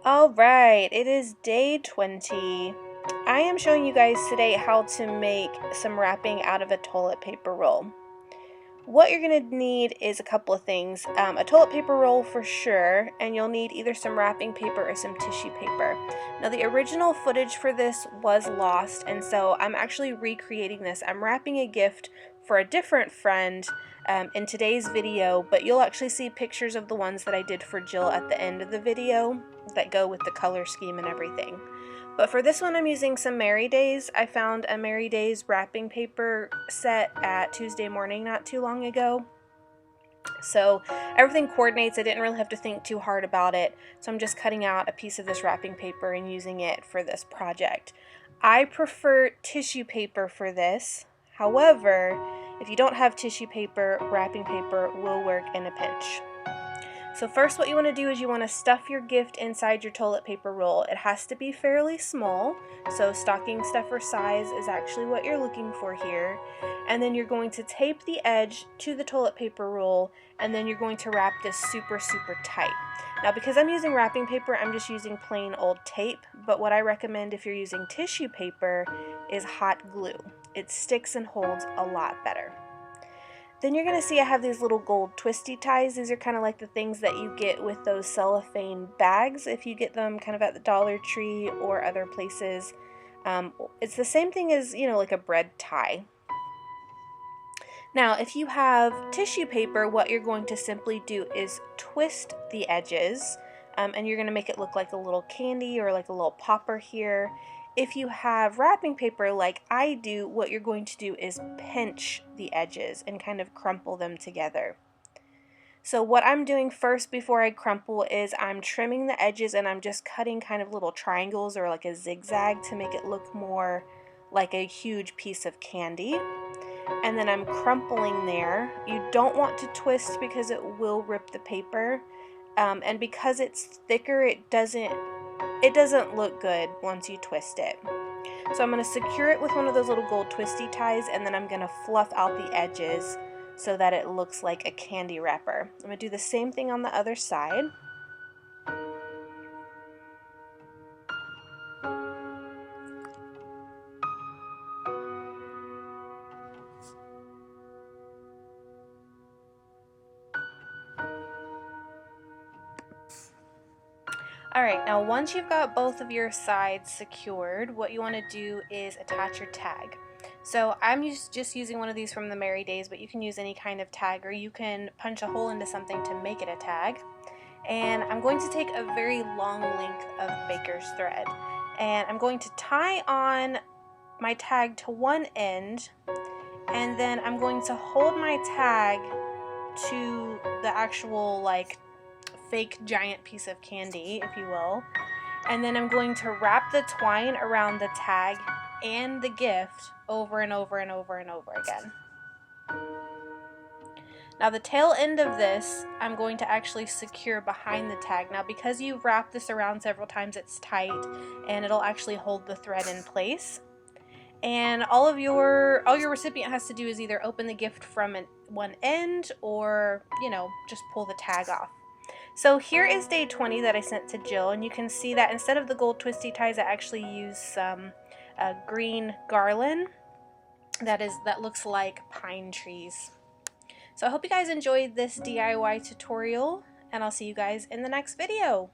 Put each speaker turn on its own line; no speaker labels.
Alright, it is day 20. I am showing you guys today how to make some wrapping out of a toilet paper roll. What you're going to need is a couple of things. A toilet paper roll for sure, and you'll need either some wrapping paper or some tissue paper. Now the original footage for this was lost, and so I'm actually recreating this. I'm wrapping a gift for a different friend in today's video, but you'll actually see pictures of the ones that I did for Jill at the end of the video that go with the color scheme and everything. But for this one I'm using some Merry Days. I found a Merry Days wrapping paper set at Tuesday Morning not too long ago. So everything coordinates. I didn't really have to think too hard about it. So I'm just cutting out a piece of this wrapping paper and using it for this project. I prefer tissue paper for this. However, if you don't have tissue paper, wrapping paper will work in a pinch. So first what you want to do is you want to stuff your gift inside your toilet paper roll. It has to be fairly small, so stocking stuffer size is actually what you're looking for here. And then you're going to tape the edge to the toilet paper roll, and then you're going to wrap this super tight. Now because I'm using wrapping paper, I'm just using plain old tape, but what I recommend if you're using tissue paper is hot glue. It sticks and holds a lot better. Then you're going to see I have these little gold twisty ties. These are kind of like the things that you get with those cellophane bags if you get them kind of at the Dollar Tree or other places. It's the same thing as, like a bread tie. Now, if you have tissue paper, what you're going to simply do is twist the edges, and you're going to make it look like a little candy or like a little popper here. If you have wrapping paper like I do, what you're going to do is pinch the edges and kind of crumple them together. So what I'm doing first before I crumple is I'm trimming the edges and I'm just cutting kind of little triangles or like a zigzag to make it look more like a huge piece of candy. And then I'm crumpling there. You don't want to twist because it will rip the paper. And because it's thicker, it doesn't look good once you twist it. So I'm going to secure it with one of those little gold twisty ties, and then I'm going to fluff out the edges so that it looks like a candy wrapper. I'm going to do the same thing on the other side. Alright, now once you've got both of your sides secured, what you want to do is attach your tag. So I'm just using one of these from the Merry Days, but you can use any kind of tag, or you can punch a hole into something to make it a tag. And I'm going to take a very long length of baker's thread, and I'm going to tie on my tag to one end, and then I'm going to hold my tag to the actual fake giant piece of candy, if you will, and then I'm going to wrap the twine around the tag and the gift over and over and over and over again. Now the tail end of this I'm going to actually secure behind the tag. Now because you wrap this around several times, it's tight and it'll actually hold the thread in place. And all your recipient has to do is either open the gift from one end or, just pull the tag off. So here is day 20 that I sent to Jill, and you can see that instead of the gold twisty ties, I actually used some green garland that looks like pine trees. So I hope you guys enjoyed this DIY tutorial, and I'll see you guys in the next video.